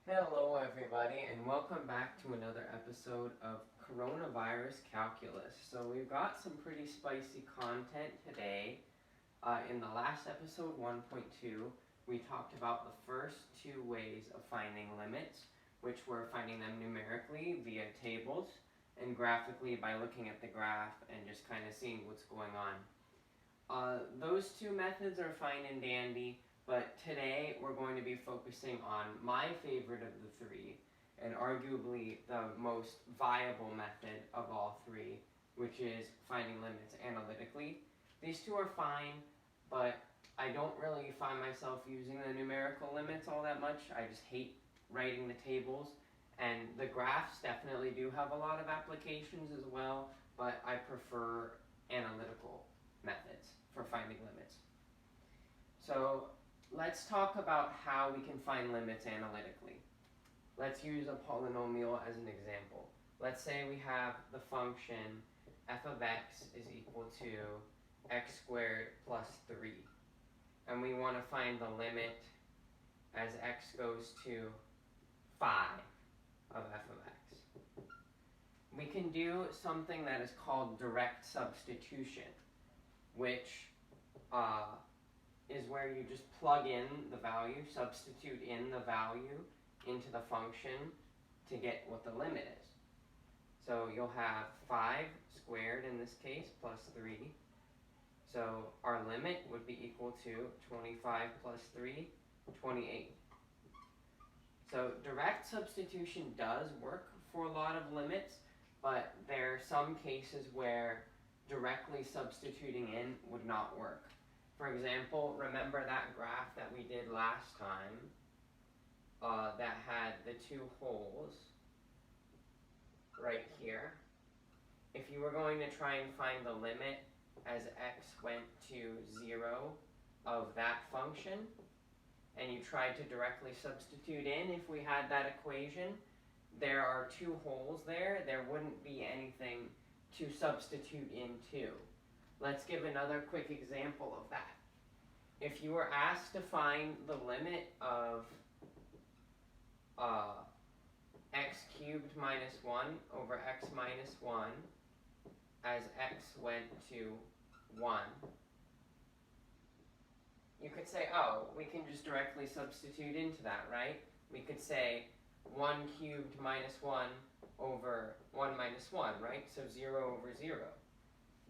Hello everybody and welcome back to another episode of Coronavirus Calculus. So we've got some pretty spicy content today. In the last episode 1.2 we talked about the first two ways of finding limits, which were finding them numerically via tables and graphically by looking at the graph and just kind of seeing what's going on. Those two methods are fine and dandy. But today we're going to be focusing on my favorite of the three, and arguably the most viable method of all three, which is finding limits analytically. These two are fine, but I don't really find myself using the numerical limits all that much. I just hate writing the tables, and the graphs definitely do have a lot of applications as well, but I prefer analytical methods for finding limits. So let's talk about how we can find limits analytically. Let's use a polynomial as an example. Let's say we have the function f of x is equal to x squared plus 3. And we want to find the limit as x goes to 5 of f of x. We can do something that is called direct substitution, which is where you just plug in the value, substitute in the value into the function to get what the limit is. So you'll have 5 squared in this case plus 3. So our limit would be equal to 25 plus 3, 28. So direct substitution does work for a lot of limits, but there are some cases where directly substituting in would not work. For example, remember that graph that we did last time that had the two holes right here? If you were going to try and find the limit as x went to 0 of that function, and you tried to directly substitute in, if we had that equation, there are two holes there, there wouldn't be anything to substitute into. Let's give another quick example of that. If you were asked to find the limit of x cubed minus 1 over x minus 1 as x went to 1, you could say, oh, we can just directly substitute into that, right? We could say 1 cubed minus 1 over 1 minus 1, right? So 0 over 0.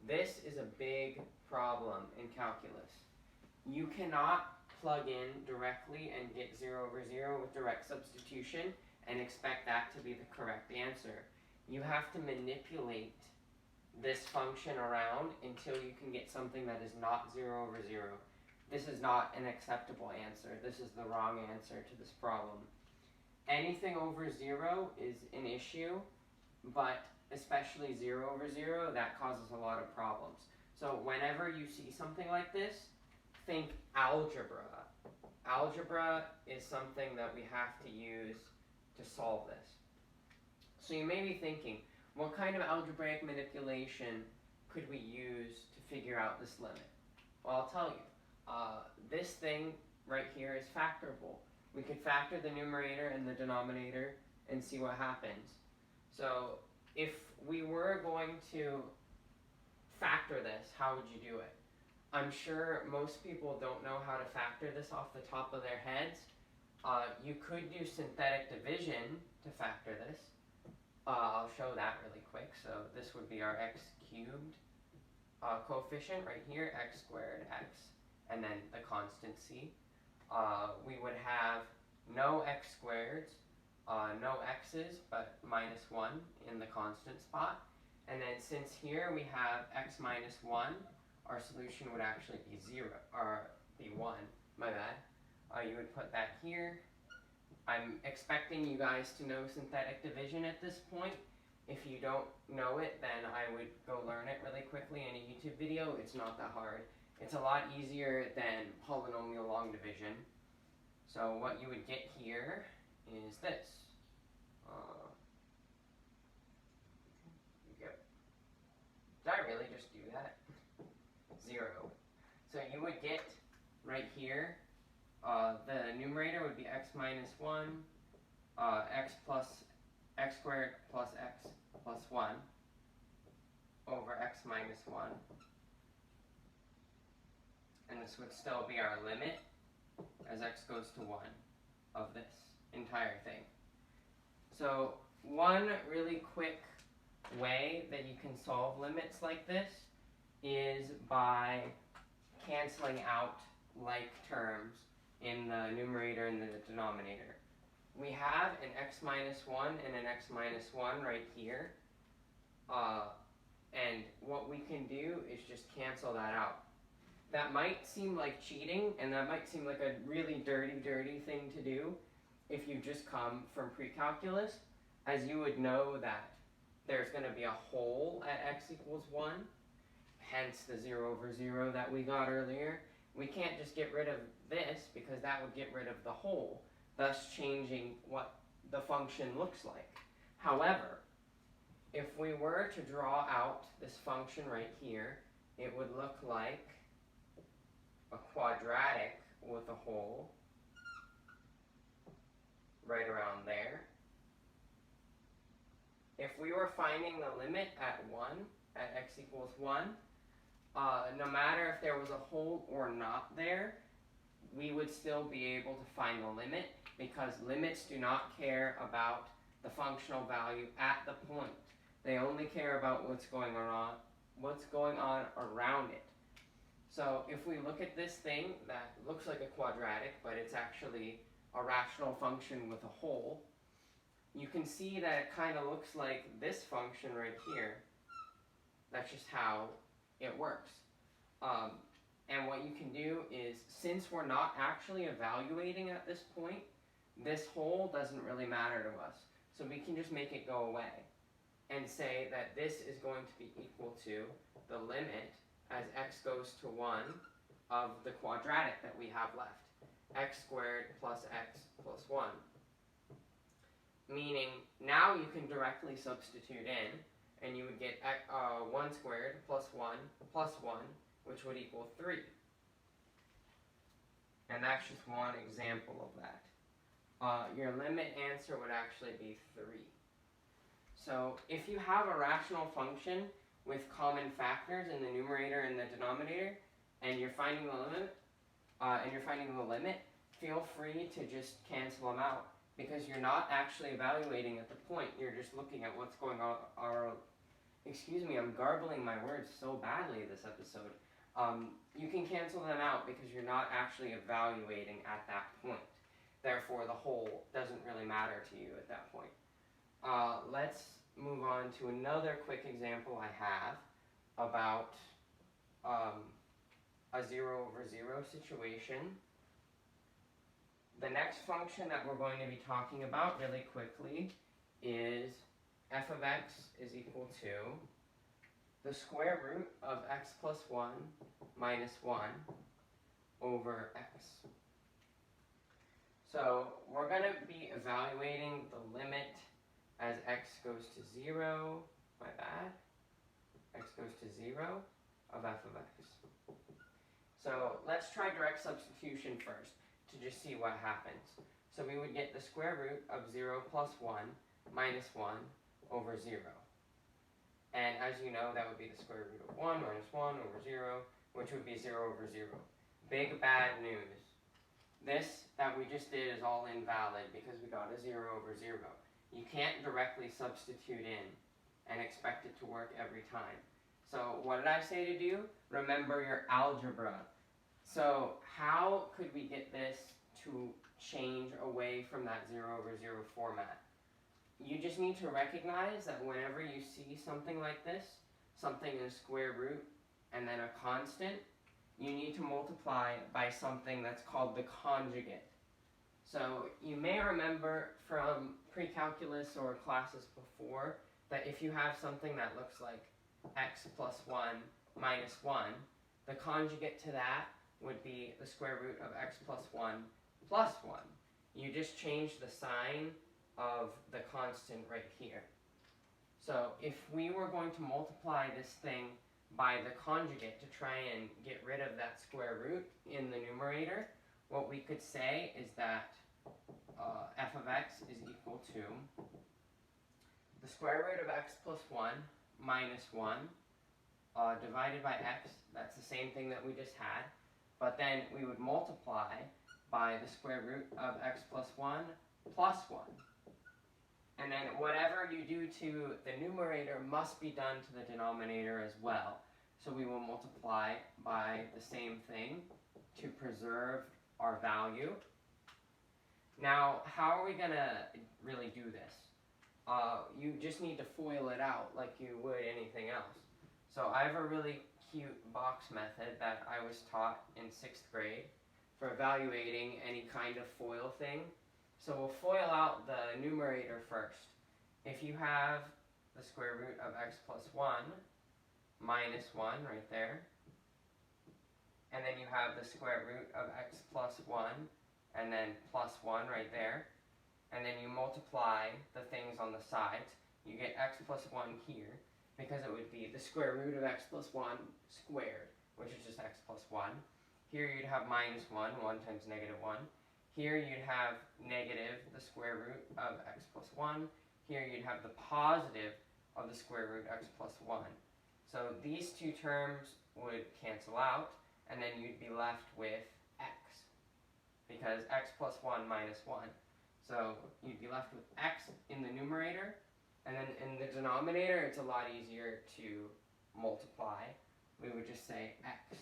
This is a big problem in calculus. You cannot plug in directly and get 0 over 0 with direct substitution and expect that to be the correct answer. You have to manipulate this function around until you can get something that is not 0 over 0. This is not an acceptable answer. This is the wrong answer to this problem. Anything over 0 is an issue, but especially 0 over 0, that causes a lot of problems. So whenever you see something like this, think algebra. Algebra is something that we have to use to solve this. So you may be thinking, what kind of algebraic manipulation could we use to figure out this limit? Well, I'll tell you. This thing right here is factorable. We could factor the numerator and the denominator and see what happens. So if we were going to factor this, how would you do it? I'm sure most people don't know how to factor this off the top of their heads. You could do synthetic division to factor this. I'll show that really quick. So this would be our x cubed coefficient right here, x squared x, and then the constant c. We would have no x squareds, no x's, but minus 1 in the constant spot. And then since here we have x minus 1, our solution would actually be 0, or be 1, my bad. You would put that here. I'm expecting you guys to know synthetic division at this point. If you don't know it, then I would go learn it really quickly in a YouTube video. It's not that hard. It's a lot easier than polynomial long division. So what you would get here is this. Did I really just do that? 0. So you would get right here, the numerator would be x minus 1, x squared plus x plus 1 over x minus 1. And this would still be our limit as x goes to 1 of this entire thing. So one really quick way that you can solve limits like this is by canceling out like terms in the numerator and the denominator. We have an x minus 1 and an x minus 1 right here. And what we can do is just cancel that out. That might seem like cheating, and that might seem like a really dirty thing to do if you just come from pre-calculus, as you would know that there's going to be a hole at x equals 1, hence the 0 over 0 that we got earlier. We can't just get rid of this because that would get rid of the hole, thus changing what the function looks like. However, if we were to draw out this function right here, it would look like a quadratic with a hole right around there. If we were finding the limit at 1, at x equals 1, no matter if there was a hole or not there, we would still be able to find the limit, because limits do not care about the functional value at the point. They only care about what's going on around it. So if we look at this thing that looks like a quadratic, but it's actually a rational function with a hole, you can see that it kind of looks like this function right here. That's just how it works. And what you can do is, since we're not actually evaluating at this point, this hole doesn't really matter to us. So we can just make it go away and say that this is going to be equal to the limit as x goes to 1 of the quadratic that we have left, x squared plus x plus 1. Meaning, now you can directly substitute in, and you would get 1 squared plus 1 plus 1, which would equal 3. And that's just one example of that. Your limit answer would actually be 3. So if you have a rational function with common factors in the numerator and the denominator, and you're finding the limit, feel free to just cancel them out, because you're not actually evaluating at the point. You're just looking at what's going on. Excuse me, I'm garbling my words so badly this episode. You can cancel them out because you're not actually evaluating at that point. Therefore, the whole doesn't really matter to you at that point. Let's move on to another quick example I have about a 0 over 0 situation. The next function that we're going to be talking about really quickly is f of x is equal to the square root of x plus 1 minus 1 over x. So we're going to be evaluating the limit as x goes to 0, x goes to 0 of f of x. So let's try direct substitution first to just see what happens. So we would get the square root of 0 plus 1 minus 1 over 0. And as you know, that would be the square root of 1 minus 1 over 0, which would be 0 over 0. Big bad news. This that we just did is all invalid because we got a 0 over 0. You can't directly substitute in and expect it to work every time. So what did I say to do? Remember your algebra. So how could we get this to change away from that 0 over 0 format? You just need to recognize that whenever you see something like this, something in a square root and then a constant, you need to multiply by something that's called the conjugate. So you may remember from pre-calculus or classes before that if you have something that looks like x plus 1 minus 1, the conjugate to that would be the square root of x plus 1 plus 1. You just change the sign of the constant right here. So if we were going to multiply this thing by the conjugate to try and get rid of that square root in the numerator, what we could say is that f of x is equal to the square root of x plus 1 minus 1 divided by x. That's the same thing that we just had. But then we would multiply by the square root of x plus 1 plus 1. And then whatever you do to the numerator must be done to the denominator as well. So we will multiply by the same thing to preserve our value. Now, how are we going to really do this? You just need to FOIL it out like you would anything else. So I have a really cute box method that I was taught in 6th grade for evaluating any kind of FOIL thing. So we'll FOIL out the numerator first. If you have the square root of x plus 1 minus 1 right there, and then you have the square root of x plus 1 and then plus 1 right there, and then you multiply the things on the sides, you get x plus 1 here, because it would be the square root of x plus 1 squared, which is just x plus 1. Here you'd have minus 1, 1 times negative 1. Here you'd have negative the square root of x plus 1. Here you'd have the positive of the square root x plus 1. So these two terms would cancel out, and then you'd be left with x, because x plus 1 minus 1. So you'd be left with x in the numerator, and then in the denominator it's a lot easier to multiply. We would just say x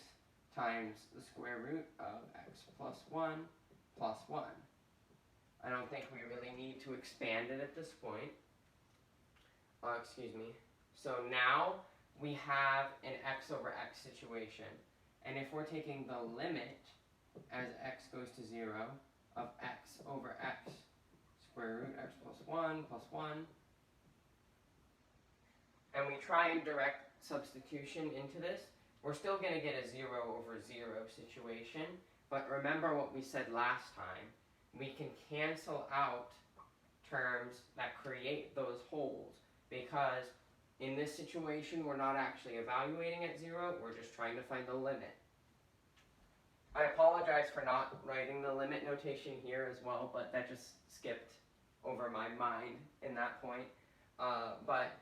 times the square root of x plus 1 plus 1. I don't think we really need to expand it at this point. Excuse me. So now we have an x over x situation. And if we're taking the limit as x goes to 0 of x over x, square root x plus 1 plus 1, and we try and direct substitution into this, we're still going to get a 0 over 0 situation. But remember what we said last time. We can cancel out terms that create those holes, because in this situation we're not actually evaluating at 0, we're just trying to find the limit. I apologize for not writing the limit notation here as well, but that just skipped over my mind in that point. But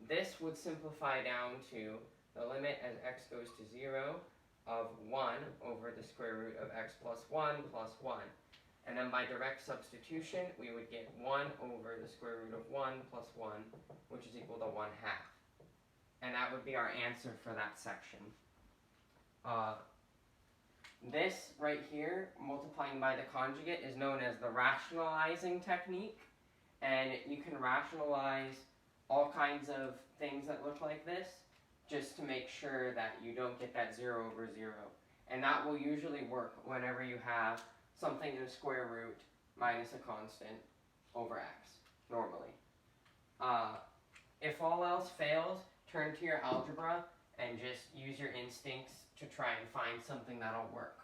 this would simplify down to the limit as x goes to 0 of 1 over the square root of x plus 1 plus 1. And then by direct substitution, we would get 1 over the square root of 1 plus 1, which is equal to 1/2. And that would be our answer for that section. This right here, multiplying by the conjugate, is known as the rationalizing technique. And you can rationalize all kinds of things that look like this, just to make sure that you don't get that 0 over 0. And that will usually work whenever you have something in a square root minus a constant over x, normally. If all else fails, turn to your algebra and just use your instincts to try and find something that'll work.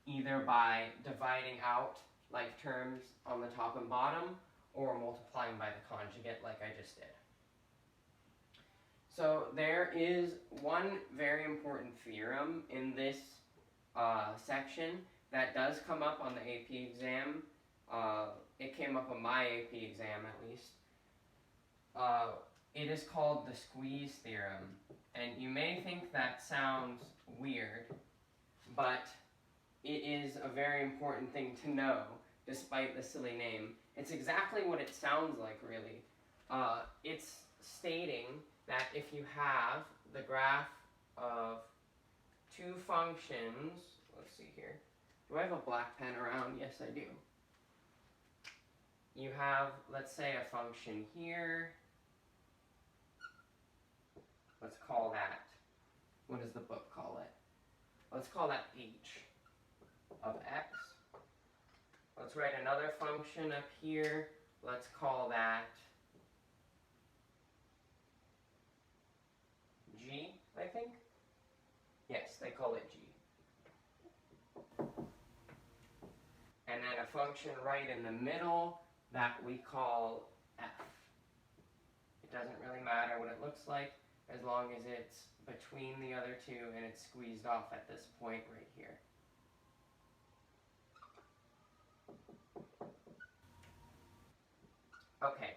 Either by dividing out like terms on the top and bottom, or multiplying by the conjugate like I just did. So there is one very important theorem in this section that does come up on the AP exam. It came up on my AP exam at least. It is called the Squeeze Theorem. And you may think that sounds weird, but it is a very important thing to know, despite the silly name. It's exactly what it sounds like, really. It's stating that if you have the graph of two functions, let's see here. Do I have a black pen around? Yes, I do. You have, let's say, a function here. Let's call that, what does the book call it? Let's call that h of x. Let's write another function up here. Let's call that g, I think. Yes, they call it g. And then a function right in the middle that we call f. It doesn't really matter what it looks like, as long as it's between the other two and it's squeezed off at this point right here. Okay,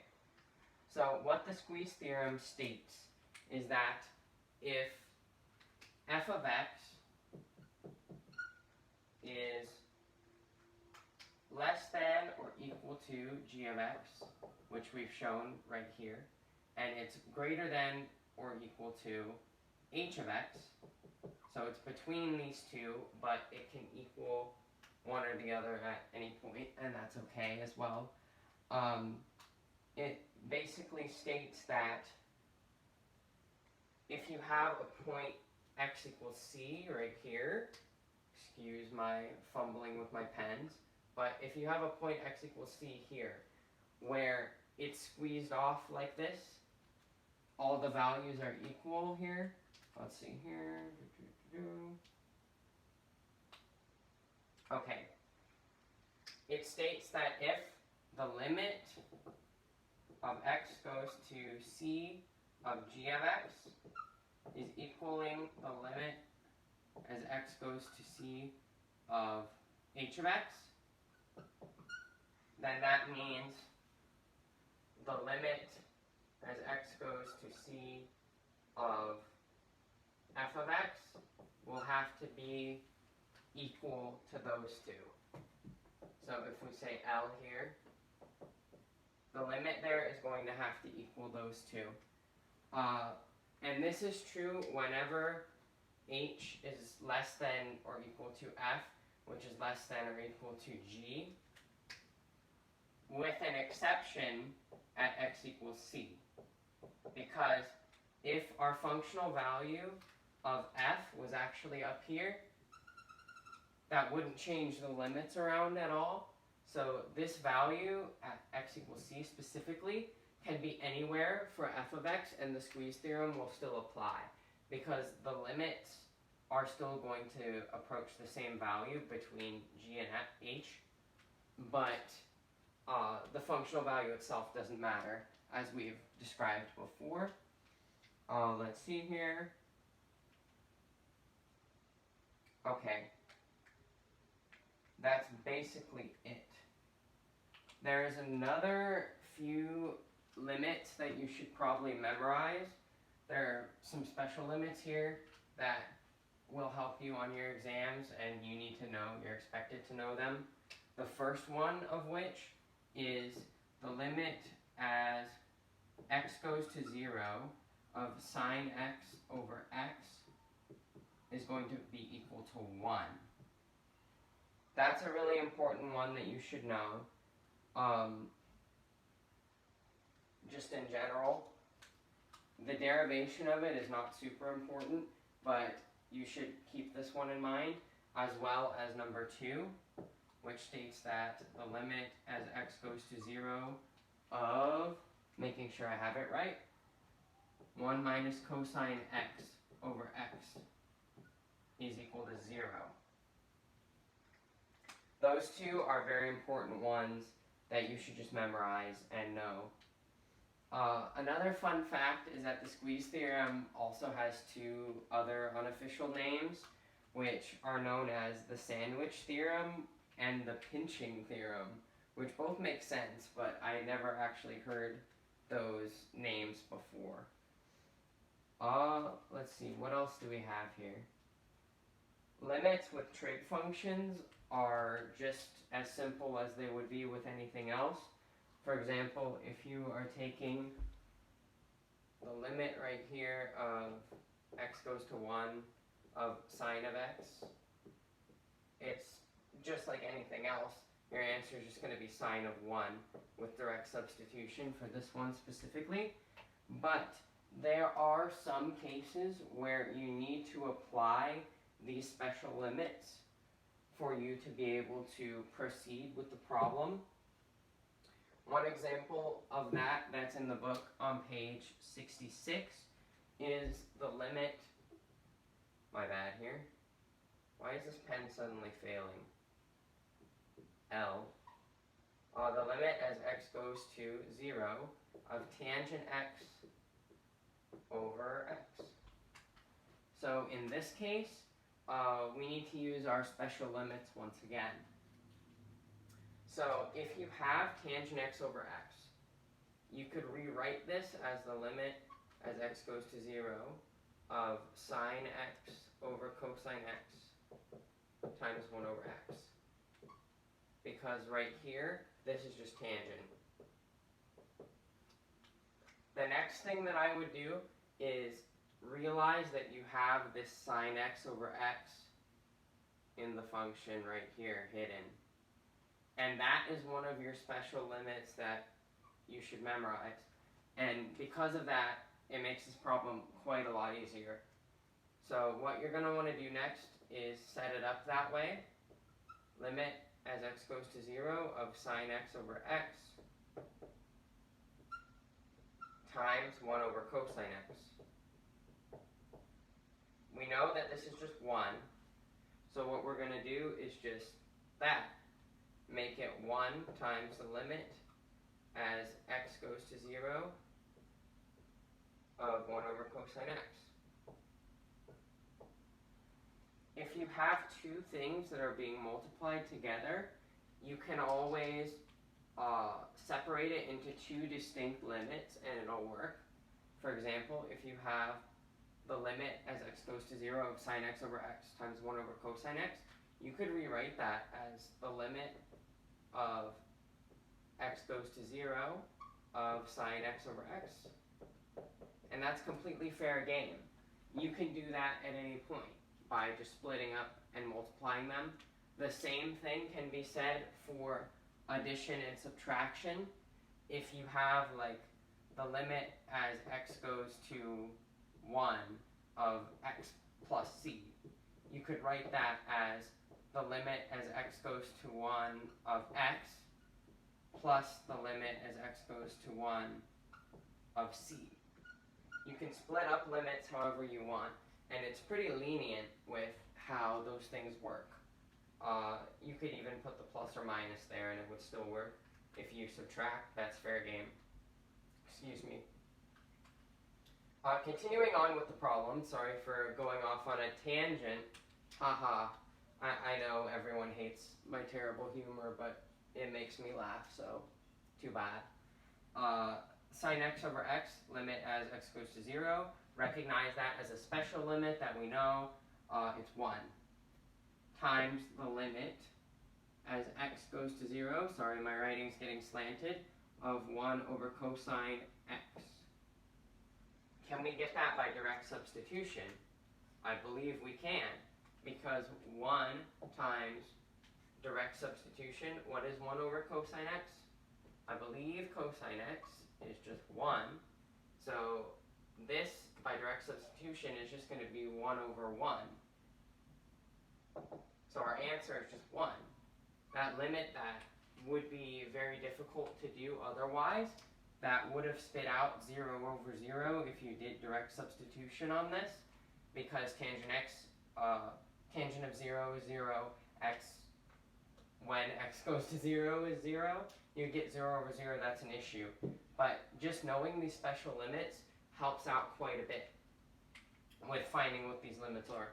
so what the squeeze theorem states is that if f of x is less than or equal to g of x, which we've shown right here, and it's greater than or equal to h of x, so it's between these two, but it can equal one or the other at any point, and that's okay as well. It basically states that if you have a point x equals c right here, excuse my fumbling with my pens, but if you have a point x equals c here, where it's squeezed off like this, all the values are equal here. Let's see here. Okay. It states that if the limit of x goes to c of g of x is equaling the limit as x goes to c of h of x, then that means the limit as x goes to c of f of x will have to be equal to those two. So if we say L here, the limit there is going to have to equal those two. And this is true whenever h is less than or equal to f, which is less than or equal to g, with an exception at x equals c. Because if our functional value of f was actually up here, that wouldn't change the limits around at all. So this value at x equals c specifically can be anywhere for f of x, and the squeeze theorem will still apply because the limits are still going to approach the same value between g and h, but the functional value itself doesn't matter, as we've described before. Let's see here. Okay. That's basically it. There's another few limits that you should probably memorize. There are some special limits here that will help you on your exams, and you need to know, you're expected to know them. The first one of which is the limit as x goes to 0 of sine x over x is going to be equal to 1. That's a really important one that you should know. Just in general, the derivation of it is not super important, but you should keep this one in mind, as well as number 2, which states that the limit as x goes to 0 of, making sure I have it right, 1 minus cosine x over x is equal to 0. Those two are very important ones that you should just memorize and know. Another fun fact is that the squeeze theorem also has 2 other unofficial names, which are known as the sandwich theorem and the pinching theorem, which both make sense, but I never actually heard those names before. Let's see, what else do we have here? Limits with trig functions are just as simple as they would be with anything else. For example, if you are taking the limit right here of x goes to 1 of sine of x, it's just like anything else. Your answer is just going to be sine of 1 with direct substitution for this one specifically. But there are some cases where you need to apply these special limits for you to be able to proceed with the problem. One example of that that's in the book on page 66 is the limit, my bad here, why is this pen suddenly failing? L. The limit as x goes to 0 of tangent x over x. So in this case, we need to use our special limits once again. So if you have tangent x over x, you could rewrite this as the limit as x goes to 0 of sine x over cosine x times 1 over x. Because right here, this is just tangent. The next thing that I would do is realize that you have this sine x over x in the function right here hidden. And that is one of your special limits that you should memorize. And because of that, it makes this problem quite a lot easier. So what you're going to want to do next is set it up that way. Limit as x goes to 0 of sine x over x times 1 over cosine x. We know that this is just 1, so what we're going to do is just that. Make it 1 times the limit as x goes to 0 of 1 over cosine x. If you have two things that are being multiplied together, you can always separate it into two distinct limits and it'll work. For example, if you have the limit as x goes to 0 of sine x over x times 1 over cosine x, you could rewrite that as the limit of x goes to 0 of sine x over x. And that's completely fair game. You can do that at any point by just splitting up and multiplying them. The same thing can be said for addition and subtraction. If you have like the limit as x goes to 1 of x plus c, you could write that as the limit as x goes to 1 of x plus the limit as x goes to 1 of c. You can split up limits however you want, and it's pretty lenient with how those things work. You could even put the plus or minus there and it would still work. If you subtract, that's fair game. Excuse me. Continuing on with the problem, sorry for going off on a tangent. Haha, I know everyone hates my terrible humor, but it makes me laugh, so too bad. Sine x over x, limit as x goes to 0. Recognize that as a special limit that we know. It's 1 times the limit as x goes to 0, sorry my writing's getting slanted, of 1 over cosine x. Can we get that by direct substitution? I believe we can, because 1 times direct substitution, what is 1 over cosine x? I believe cosine x is just 1, so this by direct substitution is just going to be 1 over 1. So our answer is just 1. That limit that would be very difficult to do otherwise, that would have spit out 0 over 0 if you did direct substitution on this, because tangent of 0 is 0, x, when x goes to 0 is 0, you get 0 over 0, that's an issue. But just knowing these special limits helps out quite a bit with finding what these limits are.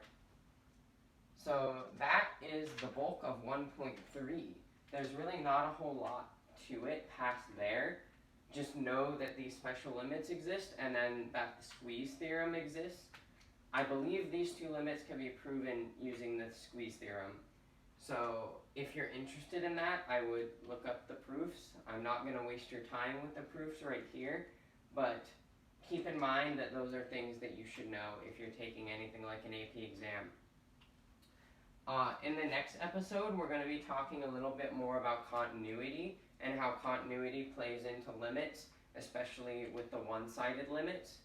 So that is the bulk of 1.3. There's really not a whole lot to it past there. Just know that these special limits exist and then that the squeeze theorem exists. I believe these two limits can be proven using the squeeze theorem. So if you're interested in that, I would look up the proofs. I'm not going to waste your time with the proofs right here, but keep in mind that those are things that you should know if you're taking anything like an AP exam. In the next episode, we're going to be talking a little bit more about continuity and how continuity plays into limits, especially with the one-sided limits.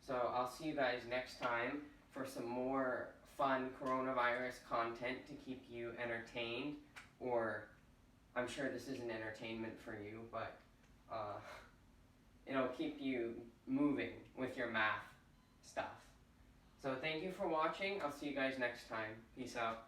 So I'll see you guys next time for some more fun coronavirus content to keep you entertained, or I'm sure this isn't entertainment for you, but it'll keep you moving with your math stuff. So thank you for watching. I'll see you guys next time. Peace out.